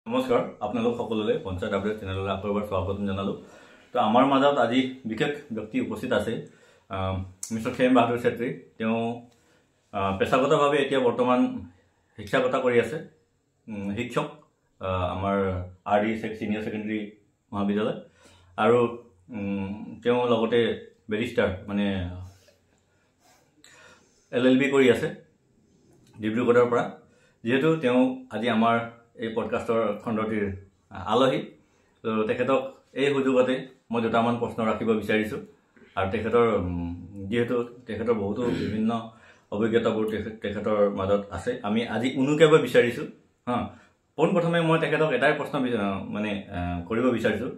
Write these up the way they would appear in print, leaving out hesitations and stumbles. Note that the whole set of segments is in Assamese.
নমস্কাৰ আপোনালোক সকলোলে পঞ্চায়ত আপডেট চেনেললৈ আকৌ এবাৰ স্বাগতম জনালোঁ। তো আমাৰ মাজত আজি বিশেষ ব্যক্তি উপস্থিত আছে মিষ্টাৰ খেম বাহাদুৰ চেত্ৰী। তেওঁ পেছাগতভাৱে এতিয়া বৰ্তমান শিক্ষকতা কৰি আছে, শিক্ষক আমাৰ RD ছিনিয়ৰ ছেকেণ্ডেৰী মহাবিদ্যালয়, আৰু তেওঁ লগতে বেৰিষ্টাৰ মানে LLB কৰি আছে ডিব্ৰুগড়ৰ পৰা। যিহেতু তেওঁ আজি আমাৰ এই পডকাষ্টৰ খণ্ডটিৰ আলহী, তো তেখেতক এই সুযোগতে মই দুটামান প্ৰশ্ন ৰাখিব বিচাৰিছোঁ। আৰু যিহেতু তেখেতৰ বহুতো বিভিন্ন অভিজ্ঞতাবোৰ তেখেতৰ মাজত আছে, আমি আজি উনুকাব বিচাৰিছোঁ। পোনপ্ৰথমে মই তেখেতক এটাই প্ৰশ্ন মানে কৰিব বিচাৰিছোঁ।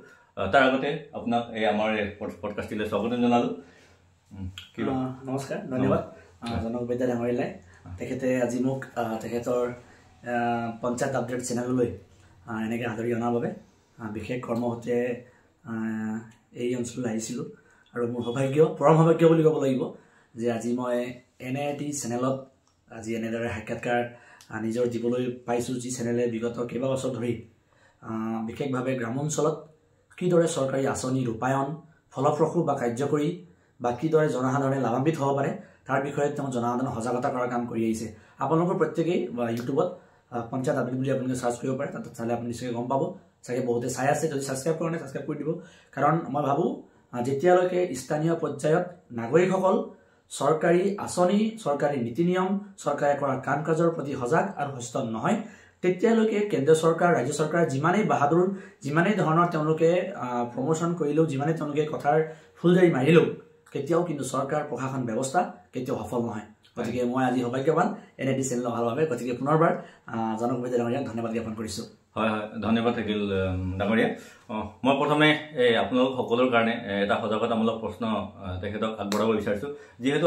তাৰ আগতে আপোনাক এই আমাৰ পডকাষ্টলৈ স্বাগতম জনালোঁ। নমস্কাৰ, ধন্যবাদ জনক বৈদ্য ডাঙৰীয়ালৈ। তেখেতে আজি মোক তেখেতৰ পঞ্চায়ত আপডেট চেনেললৈ এনেকৈ আদৰি অনাৰ বাবে বিশেষ কৰ্মসূত্ৰে এই অঞ্চললৈ আহিছিলোঁ। আৰু মোৰ পৰম সৌভাগ্য বুলি ক'ব লাগিব যে আজি মই এনে এটি চেনেলত আজি এনেদৰে সাক্ষাৎকাৰ নিজৰ দিবলৈ পাইছোঁ, যি চেনেলে বিগত কেইবাবছৰ ধৰি বিশেষভাৱে গ্ৰামাঞ্চলত কিদৰে চৰকাৰী আঁচনি ৰূপায়ণ ফলপ্ৰসূ বা কাৰ্যকৰী বা কিদৰে জনসাধাৰণে লাভান্বিত হ'ব পাৰে তাৰ বিষয়ে তেওঁ জনসাধাৰণক সজাগতা কৰাৰ কাম কৰি আহিছে। আপোনালোকৰ প্ৰত্যেকেই ইউটিউবত পঞ্চায়ত আপডেট বুলি আপোনালোকে চাৰ্চ কৰিব পাৰে, তাত চালে আপুনি নিশ্চয় গম পাব। চাগে বহুতে চাই আছে, যদি ছাবস্ক্ৰাইব কৰা নাই ছাবস্ক্ৰাইব কৰি দিব। কাৰণ মই ভাবোঁ যেতিয়ালৈকে স্থানীয় পৰ্যায়ত নাগৰিকসকল চৰকাৰী আঁচনি, চৰকাৰী নীতি নিয়ম, চৰকাৰে কৰা কাম কাজৰ প্ৰতি সজাগ আৰু সচেতন নহয়, তেতিয়ালৈকে কেন্দ্ৰীয় চৰকাৰ, ৰাজ্য চৰকাৰ যিমানেই বাহাদুৰ, যিমানেই ধৰণৰ তেওঁলোকে প্ৰমোশ্যন কৰিলেও, যিমানেই তেওঁলোকে কথাৰ ফুলজাৰি মাৰিলেও কেতিয়াও কিন্তু চৰকাৰ প্ৰশাসন ব্যৱস্থা কেতিয়াও সফল নহয়। গতিকে মই আজি সৌভাগ্যৱান এনে এটি চেনেল অহাৰ বাবে। গতিকে পুনৰবাৰ জনক বৈদ্য ডাঙৰীয়াক ধন্যবাদ জ্ঞাপন কৰিছোঁ। হয়, ধন্যবাদ থাকিল ডাঙৰীয়া। মই প্ৰথমে আপোনালোক সকলোৰ কাৰণে এটা সজাগতামূলক প্ৰশ্ন তেখেতক আগবঢ়াব বিচাৰিছোঁ। যিহেতু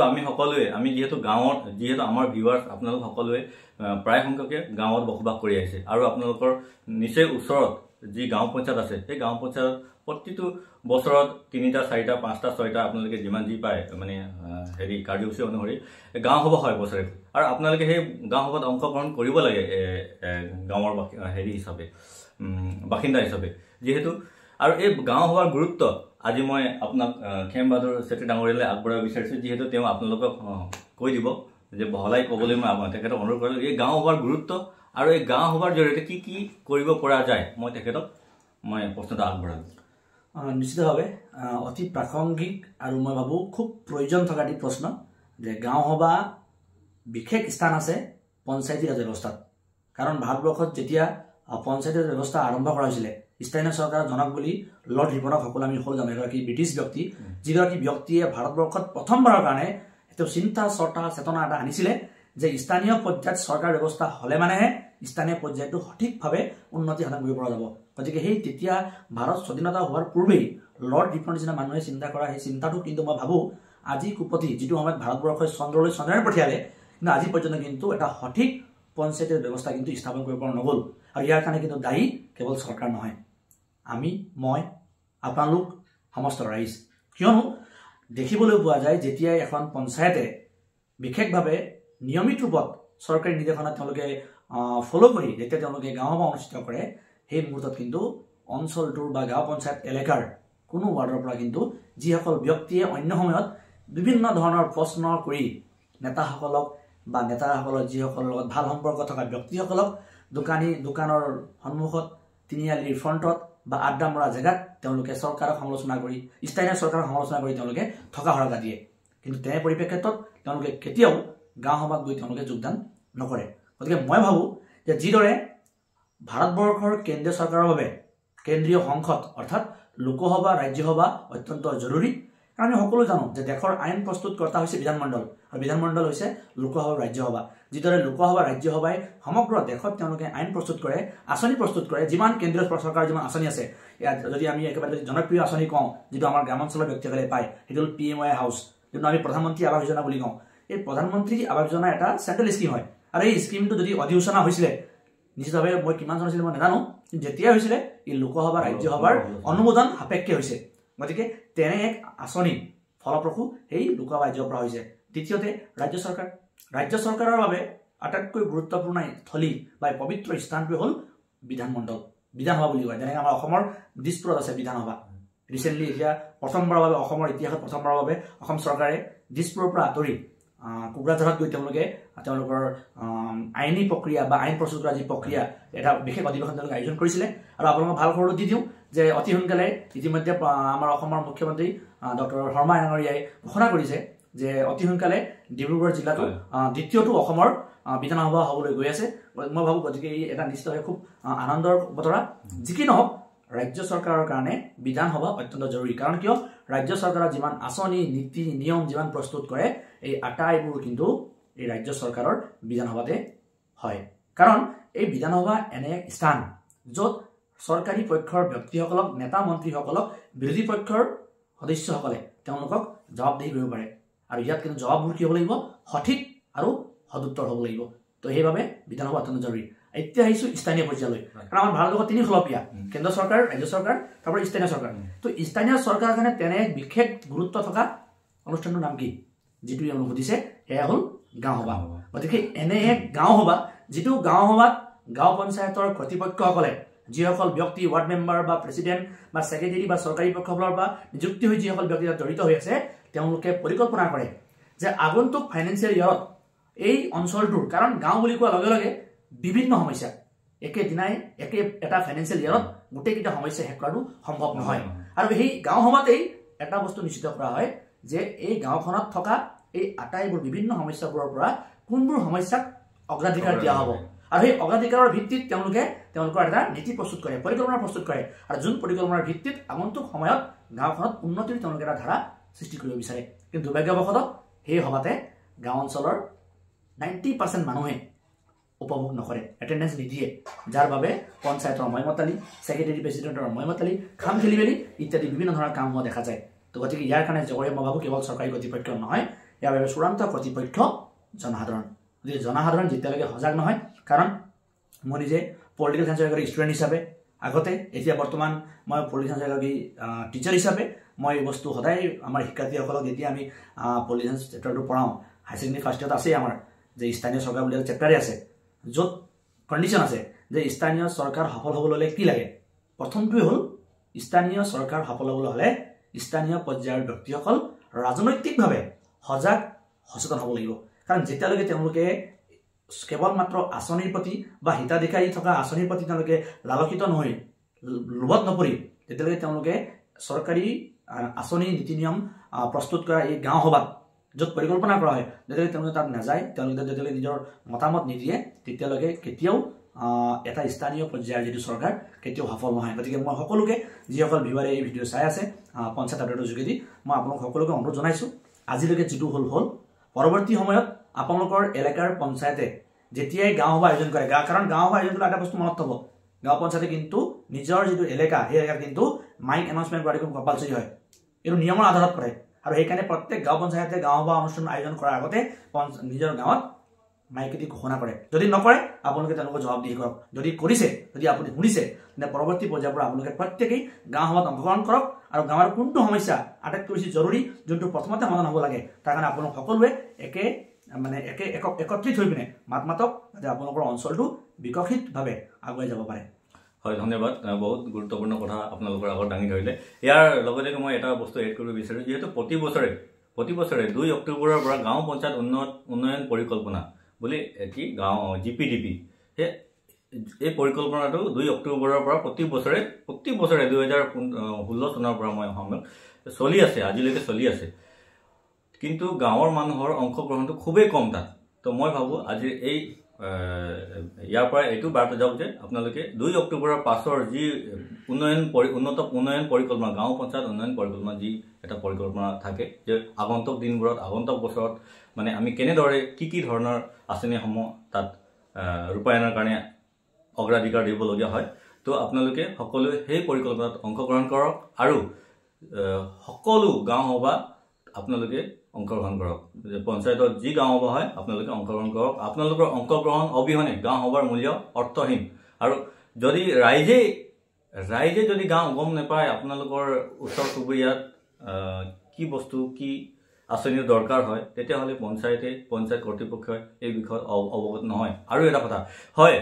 যিহেতু গাঁৱত, যিহেতু আমাৰ ভিউৱাৰ্ছ আপোনালোক সকলোৱে প্ৰায় সংখ্যকে গাঁৱত বসবাস কৰি আহিছে, আৰু আপোনালোকৰ নিচেই ওচৰত যি গাঁও পঞ্চায়ত আছে, সেই গাঁও পঞ্চায়ত প্ৰতিটো বছৰত 3টা 4টা 5টা 6টা আপোনালোকে যিমান যি পায় মানে কাৰ্যসূচী অনুসৰি গাঁও সভা হয় বছৰে, আৰু আপোনালোকে সেই গাঁও সভাত অংশগ্ৰহণ কৰিব লাগে গাঁৱৰ হিচাপে, বাসিন্দা হিচাপে যিহেতু। আৰু এই গাঁও সভাৰ গুৰুত্ব আজি মই আপোনাক খেম বাহাদুৰ চেত্ৰী ডাঙৰীয়ালৈ আগবঢ়াব বিচাৰিছোঁ। যিহেতু তেওঁ আপোনালোকক কৈ দিব, যে বহলাই ক'বলৈ মই তেখেতক অনুৰোধ কৰিলোঁ এই গাঁও সভাৰ গুৰুত্ব আৰু এই গাঁও সভাৰ জৰিয়তে কি কি কৰিব পৰা যায়। মই তেখেতক প্ৰশ্নটো আগবঢ়ালোঁ। নিশ্চিতভাৱে অতি প্ৰাসংগিক আৰু মই ভাবোঁ খুব প্ৰয়োজন থকা এটি প্ৰশ্ন, যে গাঁও সভা বিশেষ স্থান আছে পঞ্চায়তী ৰাজ ব্যৱস্থাত। কাৰণ ভাৰতবৰ্ষত যেতিয়া পঞ্চায়তী ৰাজ ব্যৱস্থা আৰম্ভ কৰা হৈছিলে, স্থানীয় চৰকাৰ জনক বুলি লৰ্ড ৰিপনক সকলো আমি সকলো জানো, এগৰাকী ব্ৰিটিছ ব্যক্তি, যিগৰাকী ব্যক্তিয়ে ভাৰতবৰ্ষত প্ৰথমবাৰৰ কাৰণে তেওঁ চিন্তা চৰ্চা চেতনা এটা আনিছিলে যে স্থানীয় পৰ্যায়ত চৰকাৰ ব্যৱস্থা হ'লে মানেহে স্থানীয় পৰ্যায়টো সঠিকভাৱে উন্নতি সাধন কৰিব পৰা যাব। গতিকে সেই তেতিয়া ভাৰত স্বাধীনতা হোৱাৰ পূৰ্বেই লৰ্ড ৰিপনৰ নিচিনা মানুহে চিন্তা কৰা সেই চিন্তাটো কিন্তু মই ভাবোঁ আজি কুপতি, যিটো সময়ত ভাৰতবৰ্ষই চন্দ্ৰলৈ পঠিয়ালে, কিন্তু আজি পৰ্যন্ত কিন্তু এটা সঠিক পঞ্চায়তৰ ব্যৱস্থা কিন্তু স্থাপন কৰিব পৰা নগ'ল। আৰু ইয়াৰ কাৰণে কিন্তু দায়ী কেৱল চৰকাৰ নহয়, আমি, মই, আপোনালোক সমস্ত ৰাইজ। কিয়নো দেখিবলৈ পোৱা যায় যেতিয়াই এখন পঞ্চায়তে বিশেষভাৱে নিয়মিত ৰূপত চৰকাৰী নিৰ্দেশনা তেওঁলোকে ফ'ল' কৰি যেতিয়া তেওঁলোকে গাঁও সভা অনুষ্ঠিত কৰে, সেই মুহূৰ্তত কিন্তু অঞ্চলটোৰ বা গাঁও পঞ্চায়ত এলেকাৰ কোনো ৱাৰ্ডৰ পৰা কিন্তু যিসকল ব্যক্তিয়ে অন্য সময়ত বিভিন্ন ধৰণৰ প্ৰশ্ন কৰি নেতাসকলৰ যিসকলৰ লগত ভাল সম্পৰ্ক থকা ব্যক্তিসকলক দোকানৰ সন্মুখত, তিনিআলিৰ ফ্ৰণ্টত বা আড্ডা মৰা জেগাত তেওঁলোকে চৰকাৰক সমালোচনা কৰি, স্থানীয় চৰকাৰক সমালোচনা কৰি তেওঁলোকে থকা সৰকা দিয়ে। কিন্তু তেনে পৰিপ্ৰেক্ষিতত তেওঁলোকে কেতিয়াও গাঁও সভাত গৈ তেওঁলোকে যোগদান নকৰে। গতিকে মই ভাবোঁ যে যিদৰে ভাৰতবৰ্ষৰ কেন্দ্ৰীয় চৰকাৰৰ বাবে কেন্দ্ৰীয় সংসদ অৰ্থাৎ লোকসভা, ৰাজ্যসভা অত্যন্ত জৰুৰী। কাৰণ আমি সকলো জানো যে দেশৰ আইন প্ৰস্তুতকৰ্তা হৈছে বিধানমণ্ডল, আৰু বিধানমণ্ডল হৈছে লোকসভা, ৰাজ্যসভা। যিদৰে লোকসভা, ৰাজ্যসভাই সমগ্ৰ দেশত তেওঁলোকে আইন প্ৰস্তুত কৰে, আঁচনি প্ৰস্তুত কৰে, যিমান কেন্দ্ৰীয় চৰকাৰৰ যিমান আঁচনি আছে, ইয়াত যদি আমি একেবাৰে যদি জনপ্ৰিয় আঁচনি কওঁ, যিটো আমাৰ গ্ৰামাঞ্চলৰ ব্যক্তিসকলে পায়, সেইটো হ'ল PMY হাউচ, যিটো আমি প্ৰধানমন্ত্ৰী আৱাস যোজনা বুলি কওঁ। এই প্ৰধানমন্ত্ৰী আৱাস যোজনা এটা চেণ্ট্ৰেল স্কিম হয়, আৰু এই স্কিমটো যদি অধিসূচনা হৈছিলে, নিশ্চিতভাৱে মই কিমান জন হৈছিলে মই নাজানো, কিন্তু যেতিয়া হৈছিলে ই লোকসভা, ৰাজ্যসভাৰ অনুমোদন সাপেক্ষে হৈছে। গতিকে তেনে এক আঁচনি ফলপ্ৰসূ সেই লোকসভা, ৰাজ্যৰ পৰা হৈছে। দ্বিতীয়তে ৰাজ্য চৰকাৰৰ বাবে আটাইতকৈ গুৰুত্বপূৰ্ণ থলী বা পবিত্ৰ স্থানটোৱে হ'ল বিধানসভা বুলি কয় যেনেকৈ আমাৰ অসমৰ দিছপুৰত আছে বিধানসভা ৰিচেণ্টলি এতিয়া প্ৰথমবাৰৰ বাবে অসমৰ ইতিহাসত প্ৰথমবাৰৰ বাবে অসম চৰকাৰে দিছপুৰৰ পৰা আঁতৰি কোকৰাঝাৰত গৈ তেওঁলোকৰ আইনী প্ৰক্ৰিয়া বা আইন প্ৰস্তুত কৰা যি প্ৰক্ৰিয়া এটা বিশেষ অধিৱেশন তেওঁলোকে আয়োজন কৰিছিলে আৰু আপোনালোকক ভাল খবৰটো দি দিওঁ যে অতি সোনকালে ইতিমধ্যে আমাৰ অসমৰ মুখ্যমন্ত্ৰী ডক্টৰ শৰ্মা ডাঙৰীয়াই ঘোষণা কৰিছে যে অতি সোনকালে ডিব্ৰুগড় জিলাটো দ্বিতীয়টো অসমৰ বিধানসভা হ'বলৈ গৈ আছে মই ভাবোঁ গতিকে এই এটা নিশ্চিতভাৱে খুব আনন্দৰ বতৰা যি কি নহওক ৰাজ্য চৰকাৰৰ কাৰণে বিধানসভা অত্যন্ত জৰুৰী কাৰণ কিয় ৰাজ্য চৰকাৰৰ যিমান আঁচনি নীতি নিয়ম যিমান প্ৰস্তুত কৰে এই আটাইবোৰ কিন্তু এই ৰাজ্য চৰকাৰৰ বিধানসভাতে হয় কাৰণ এই বিধানসভা এনে এক স্থান য'ত চৰকাৰী পক্ষৰ ব্যক্তিসকলক নেতা মন্ত্ৰীসকলক বিৰোধী পক্ষৰ সদস্যসকলে তেওঁলোকক জবাবদিহি কৰিব পাৰে আৰু ইয়াত কিন্তু জবাববোৰ কি হ'ব লাগিব সঠিক আৰু সদুত্তৰ হ'ব লাগিব তো সেইবাবে বিধানসভা অত্যন্ত জৰুৰী এতিয়া আহিছোঁ স্থানীয় পৰ্যায়লৈ কাৰণ আমাৰ ভাৰতবৰ্ষত তিনি খলপীয়া কেন্দ্ৰ চৰকাৰ ৰাজ্য চৰকাৰ তাৰপৰা স্থানীয় চৰকাৰ তো স্থানীয় চৰকাৰৰ কাৰণে তেনে এক বিশেষ গুৰুত্ব থকা অনুষ্ঠানটোৰ নাম কি যিটো আমাক সুধিছে সেয়া হ'ল গাঁও সভা গতিকে এনে এক গাঁও সভা যিটো গাঁও সভাত গাঁও পঞ্চায়তৰ কৰ্তৃপক্ষসকলে যিসকল ব্যক্তি ৱাৰ্ড মেম্বাৰ বা প্ৰেচিডেণ্ট বা ছেক্ৰেটেৰী বা চৰকাৰী পক্ষসকলৰ বা নিযুক্তি হৈ যিসকল ব্যক্তি জড়িত হৈ আছে তেওঁলোকে পৰিকল্পনা কৰে যে আগন্তুক ফাইনেন্সিয়েল ইয়াৰত এই অঞ্চলটোৰ কাৰণ গাঁও বুলি কোৱাৰ লগে লগে বিভিন্ন সমস্যা একেদিনাই এটা ফাইনেন্সিয়েল ইয়াৰত গোটেইকেইটা সমস্যা শেষ কৰাটো সম্ভৱ নহয় আৰু সেই গাঁও সভাতেই এটা বস্তু নিশ্চিত কৰা হয় যে এই গাঁওখনত থকা এই আটাইবোৰ বিভিন্ন সমস্যাবোৰৰ পৰা কোনবোৰ সমস্যাক অগ্ৰাধিকাৰ দিয়া হ'ব আৰু সেই অগ্ৰাধিকাৰৰ ভিত্তিত তেওঁলোকৰ এটা নীতি প্ৰস্তুত কৰে পৰিকল্পনা প্ৰস্তুত কৰে আৰু যোন পৰিকল্পনাৰ ভিত্তিত আগন্তুক সময়ত গাঁওখনত উন্নতিৰ তেওঁলোকে এটা ধাৰা সৃষ্টি কৰিব বিচাৰে কিন্তু দুৰ্ভাগ্যবশতঃ সেই সভাতে গাঁও অঞ্চলৰ 90% মানুহে উপভোগ নকৰে এটেণ্ডেঞ্চ নিদিয়ে যাৰ বাবে পঞ্চায়তৰ ময়মতালি ছেক্ৰেটেৰী প্ৰেচিডেণ্টৰ ময়মতালি খাম খেলি মেলি ইত্যাদি বিভিন্ন ধৰণৰ কাম হোৱা দেখা যায় তো গতিকে ইয়াৰ কাৰণে জগৰীয়া মই ভাবোঁ কেৱল চৰকাৰী কৰ্তৃপক্ষ নহয় ইয়াৰ বাবে চূড়ান্ত কৰ্তৃপক্ষ জনসাধাৰণ গতিকে জনসাধাৰণ যেতিয়ালৈকে সজাগ নহয় কাৰণ মই নিজে পলিটিকেল চায়েন্সৰ এগৰাকী ষ্টুডেণ্ট হিচাপে আগতে এতিয়া বৰ্তমান মই পলিটিকেল চায়েন্সৰ এগৰাকী টিচাৰ হিচাপে মই এই বস্তু সদায় আমাৰ শিক্ষাৰ্থীসকলক যেতিয়া আমি পলিটিকেল চায়েন্স চেপ্টাৰটো পঢ়াওঁ হাই ছেকেণ্ডেৰী ফাৰ্ষ্ট ইয়াৰত আছেই আমাৰ যে স্থানীয় চৰকাৰ বুলি এটা চেপ্টাৰে আছে য'ত কণ্ডিশ্যন আছে যে স্থানীয় চৰকাৰ সফল হ'বলৈ হ'লে কি লাগে প্ৰথমটোৱে হ'ল স্থানীয় চৰকাৰ সফল হ'বলৈ হ'লে স্থানীয় পৰ্যায়ৰ ব্যক্তিসকল ৰাজনৈতিকভাৱে সজাগ সচেতন হ'ব লাগিব কাৰণ যেতিয়ালৈকে তেওঁলোকে কেৱল মাত্ৰ আঁচনিৰ প্ৰতি বা হিতাধিকাৰী থকা আঁচনিৰ প্ৰতি তেওঁলোকে লালসিত নহয় লোভত নপৰি তেতিয়ালৈকে তেওঁলোকে চৰকাৰী আঁচনি নীতি নিয়ম প্ৰস্তুত কৰা এই গাঁও সভাত য'ত পৰিকল্পনা কৰা হয় যেতিয়ালৈকে তেওঁলোকে তাত নাযায় তেওঁলোকে যেতিয়ালৈকে নিজৰ মতামত নিদিয়ে তেতিয়ালৈকে কেতিয়াও এটা স্থানীয় পৰ্যায়ৰ যিটো চৰকাৰ কেতিয়াও সফল নহয় গতিকে মই সকলোকে যিসকল ভিউৱাৰে এই ভিডিঅ' চাই আছে পঞ্চায়ত আপডেটৰ যোগেদি মই আপোনালোক সকলোকে অনুৰোধ জনাইছোঁ আজিলৈকে যিটো হ'ল পৰৱৰ্তী সময়ত আপোনালোকৰ এলেকাৰ পঞ্চায়তে যেতিয়াই গাঁও সভা আয়োজন কৰে কাৰণ গাঁও সভা আয়োজন কৰিলে এটা বস্তু মনত থ'ব গাঁও পঞ্চায়তে কিন্তু নিজৰ যিটো এলেকা সেই এলেকাত কিন্তু মাইক এনাউন্সমেণ্ট কৰাটো কম্পালচৰি হয় এইটো নিয়মৰ আধাৰত কৰে আৰু সেইকাৰণে প্ৰত্যেক গাঁও পঞ্চায়তে গাঁও সভা অনুষ্ঠান আয়োজন কৰাৰ আগতে নিজৰ গাঁৱত মাইকেদি ঘোষণা কৰে যদি নকৰে আপোনালোকে তেওঁলোকক জবাবদিহি কৰক যদি কৰিছে যদি আপুনি শুনিছে তেন্তে পৰৱৰ্তী পৰ্যায়ৰ পৰা আপোনালোকে প্ৰত্যেকেই গাঁও সভাত অংশগ্ৰহণ কৰক আৰু গাঁৱৰ কোনটো সমস্যা আটাইতকৈ বেছি জৰুৰী যোনটো প্ৰথমতে সমাধান হ'ব লাগে তাৰ কাৰণে আপোনালোক সকলোৱে একত্ৰিত হৈ পিনে মাতক যাতে আপোনালোকৰ অঞ্চলটো বিকশিতভাৱে আগুৱাই যাব পাৰে হয় ধন্যবাদ বহুত গুৰুত্বপূৰ্ণ কথা আপোনালোকৰ আগত দাঙি ধৰিলে ইয়াৰ লগতে মই এটা বস্তু এড কৰিব বিচাৰোঁ যিহেতু প্ৰতি বছৰে 2 অক্টোবৰৰ পৰা গাঁও পঞ্চায়ত উন্নয়ন পৰিকল্পনা বুলি এটি গাঁও GPDP এই পৰিকল্পনাটো 2 অক্টোবৰৰ পৰা প্ৰতি বছৰে 2016 চনৰ পৰা মই চলি আছে আজিলৈকে চলি আছে কিন্তু গাঁৱৰ মানুহৰ অংশগ্ৰহণটো খুবেই কম তাত তো মই ভাবোঁ আজি এই ইয়াৰ পৰা এইটো বাৰ্তা যাওক যে আপোনালোকে 2 অক্টোবৰৰ পাছৰ যি উন্নত উন্নয়ন পৰিকল্পনা গাঁও পঞ্চায়ত উন্নয়ন পৰিকল্পনা যি এটা পৰিকল্পনা থাকে যে আগন্তুক দিনবোৰত আগন্তুক বছৰত মানে আমি কেনেদৰে কি ধৰণৰ আঁচনিসমূহ তাত ৰূপায়ণৰ কাৰণে অগ্ৰাধিকাৰ দিবলগীয়া হয় তো আপোনালোকে সকলোৱে সেই পৰিকল্পনাত অংশগ্ৰহণ কৰক আৰু সকলো গাঁও সভা আপোনালোকে অংশগ্ৰহণ কৰক পঞ্চায়তত যি গাঁও সভা হয় আপোনালোকে অংশগ্ৰহণ কৰক আপোনালোকৰ অংশগ্ৰহণ অবিহনে গাঁও সভাৰ মূল্য অৰ্থহীন আৰু যদি ৰাইজে যদি গাঁও গম নাপায় আপোনালোকৰ ওচৰ চুবুৰীয়াত কি বস্তু কি আঁচনিৰ দৰকাৰ হয় তেতিয়াহ'লে পঞ্চায়ত কৰ্তৃপক্ষই এই বিষয়ত অৱগত নহয় আৰু এটা কথা হয়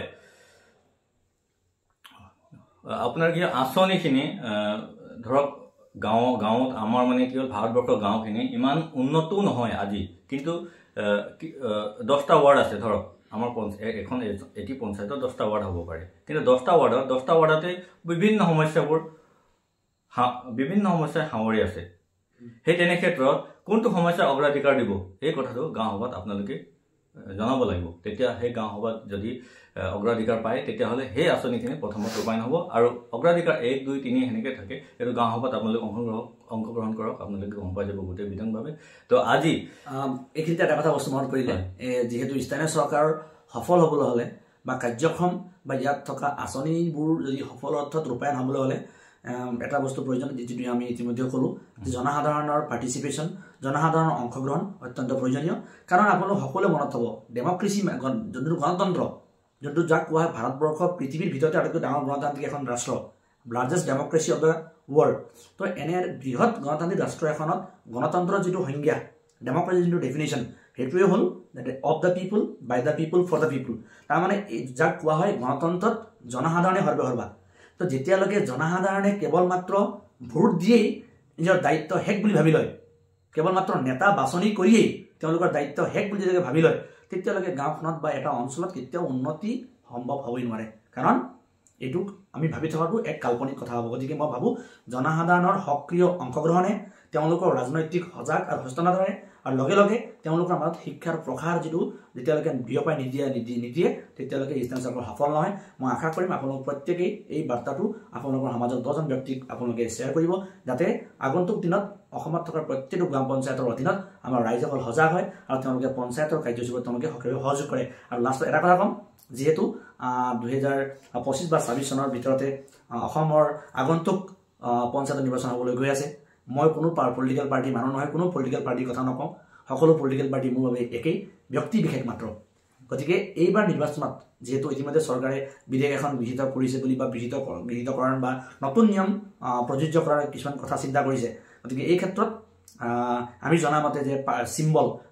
আপোনাৰ কি আঁচনিখিনি ধৰক গাঁৱত আমাৰ মানে কি হ'ল ভাৰতবৰ্ষৰ গাঁওখিনি ইমান উন্নতও নহয় আজি, কিন্তু 10টা ৱাৰ্ড আছে ধৰক আমাৰ এখন এটি পঞ্চায়তত 10টা ৱাৰ্ড হ'ব পাৰে, কিন্তু 10টা ৱাৰ্ডতে বিভিন্ন সমস্যাই সামৰি আছে। সেই তেনে ক্ষেত্ৰত কোনটো সমস্যাৰ অগ্ৰাধিকাৰ দিব এই কথাটো গাঁও সভাত আপোনালোকে জনাব লাগিব। তেতিয়া সেই গাঁও সভাত যদি অগ্ৰাধিকাৰ পায় তেতিয়াহ'লে সেই আঁচনিখিনি প্ৰথমত ৰূপায়ণ হ'ব, আৰু অগ্ৰাধিকাৰ 1, 2, 3 সেনেকৈ থাকে। এইটো গাঁও সভাত আপোনালোকে অংশগ্ৰহণ কৰক, আপোনালোকে গম পাই যাব গোটেই বিধানভাৱে। তো আজি এইখিনিতে এটা কথা বস্তু মনত পৰিলে, যিহেতু স্থানীয় চৰকাৰৰ সফল হ'বলৈ হ'লে বা কাৰ্যক্ষম বা ইয়াত থকা আঁচনিবোৰ যদি সফল অৰ্থত ৰূপায়ণ হ'বলৈ হ'লে এটা বস্তু প্ৰয়োজন, যিটো আমি ইতিমধ্যে ক'লোঁ যে জনসাধাৰণৰ পাৰ্টিচিপেশ্যন, জনসাধাৰণৰ অংশগ্ৰহণ অত্যন্ত প্ৰয়োজনীয়। কাৰণ আপোনালোক সকলোৱে মনত থ'ব, ডেমক্ৰেচি যোনটো গণতন্ত্ৰ, যোনটো যাক কোৱা হয় ভাৰতবৰ্ষ পৃথিৱীৰ ভিতৰতে আটাইতকৈ ডাঙৰ গণতান্ত্ৰিক এখন ৰাষ্ট্ৰ, largest democracy of the world. তো এনে বৃহৎ গণতান্ত্ৰিক ৰাষ্ট্ৰ এখনত গণতন্ত্ৰৰ যিটো সংজ্ঞা, ডেমক্ৰেচিৰ যিটো ডেফিনেশ্যন, সেইটোৱে হ'ল of the people, by the people, for the people. তাৰমানে যাক কোৱা হয় গণতন্ত্ৰত জনসাধাৰণে সৰ্বসৰ্বা। তো যেতিয়ালৈকে জনসাধাৰণে কেৱল মাত্ৰ ভোট দিয়েই নিজৰ দায়িত্ব শেষ বুলি ভাবি লয়, কেৱল মাত্ৰ নেতা বাছনি কৰিয়েই তেওঁলোকৰ দায়িত্ব শেষ বুলি যেতিয়ালৈকে ভাবি লয়, তেতিয়ালৈকে গাঁওখনত বা এটা অঞ্চলত কেতিয়াও উন্নতি সম্ভৱ হ'বই নোৱাৰে। কাৰণ এইটোক আমি ভাবি থকাটো এক কাল্পনিক কথা হ'ব। গতিকে মই ভাবোঁ জনসাধাৰণৰ সক্ৰিয় অংশগ্ৰহণে, তেওঁলোকৰ ৰাজনৈতিক সজাগ আৰু সচেতনতাৰে, আৰু লগে লগে তেওঁলোকৰ মাজত শিক্ষাৰ প্ৰসাৰ যিটো যেতিয়ালৈকে বিয়পাই নিদিয়ে তেতিয়ালৈকে স্থানীয় চৰকাৰ সফল নহয়। মই আশা কৰিম আপোনালোক প্ৰত্যেকেই এই বাৰ্তাটো আপোনালোকৰ সমাজৰ 10জন ব্যক্তিক আপোনালোকে শ্বেয়াৰ কৰিব, যাতে আগন্তুক দিনত অসমত থকা প্ৰত্যেকটো গ্ৰাম পঞ্চায়তৰ অধীনত আমাৰ ৰাইজসকল সজাগ হয় আৰু তেওঁলোকে পঞ্চায়তৰ কাৰ্যসূচীত তেওঁলোকে সক্ৰিয়ভাৱে সহযোগ কৰে। আৰু লাষ্টত এটা কথা ক'ম, যিহেতু 2025 বা 26 চনৰ ভিতৰতে অসমৰ আগন্তুক পঞ্চায়ত নিৰ্বাচন হ'বলৈ গৈ আছে। মই কোনো পলিটিকেল পাৰ্টি মানুহ নহয়, কোনো পলিটিকেল পাৰ্টিৰ কথা নকওঁ, সকলো পলিটিকেল পাৰ্টি মোৰ বাবে একেই, ব্যক্তি বিশেষ মাত্ৰ। গতিকে এইবাৰ নিৰ্বাচনত যিহেতু ইতিমধ্যে চৰকাৰে বিধেয়ক এখন গৃহীত কৰিছে বুলি বা গৃহীতকৰণ বা নতুন নিয়ম প্ৰযোজ্য কৰাৰ কিছুমান কথা চিন্তা কৰিছে, গতিকে এই ক্ষেত্ৰত আমি জনামতে যে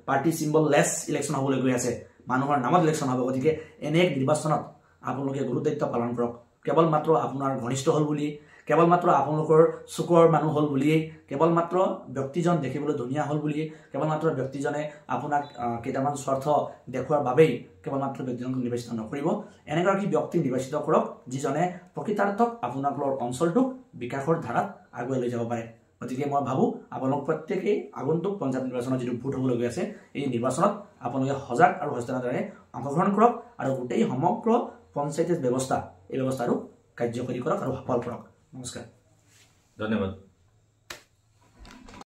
পাৰ্টি চিম্বল লেছ ইলেকশ্যন হ'বলৈ গৈ আছে, মানুহৰ নামত ইলেকশ্যন হ'ব। গতিকে এনে এক নিৰ্বাচনত আপোনালোকে গুৰুদায়িত্ব পালন কৰক। কেৱল মাত্ৰ আপোনাৰ ঘনিষ্ঠ হ'ল বুলি, কেৱল মাত্ৰ আপোনালোকৰ চুকৰ মানুহ হ'ল বুলিয়েই, কেৱল মাত্ৰ ব্যক্তিজন দেখিবলৈ ধুনীয়া হ'ল বুলিয়েই, কেৱল মাত্ৰ ব্যক্তিজনে আপোনাক কেইটামান স্বাৰ্থ দেখুৱাৰ বাবেই কেৱল মাত্ৰ ব্যক্তিজনক নিৰ্বাচিত নকৰিব। এনেগৰাকী ব্যক্তিক নিৰ্বাচিত কৰক যিজনে প্ৰকৃতাৰ্থত আপোনালোকৰ অঞ্চলটোক বিকাশৰ ধাৰাত আগুৱাই লৈ যাব পাৰে। গতিকে মই ভাবোঁ আপোনালোক প্ৰত্যেকেই আগন্তুক পঞ্চায়ত নিৰ্বাচনত যিটো ভোট হ'বলৈ গৈ আছে, এই নিৰ্বাচনত আপোনালোকে সজাগ আৰু সচেতনতাৰে অংশগ্ৰহণ কৰক আৰু গোটেই সমগ্ৰ পঞ্চায়ত ব্যৱস্থা, এই ব্যৱস্থাটো কাৰ্যকৰী কৰক আৰু সফল কৰক। নমস্কাৰ, ধন্যবাদ।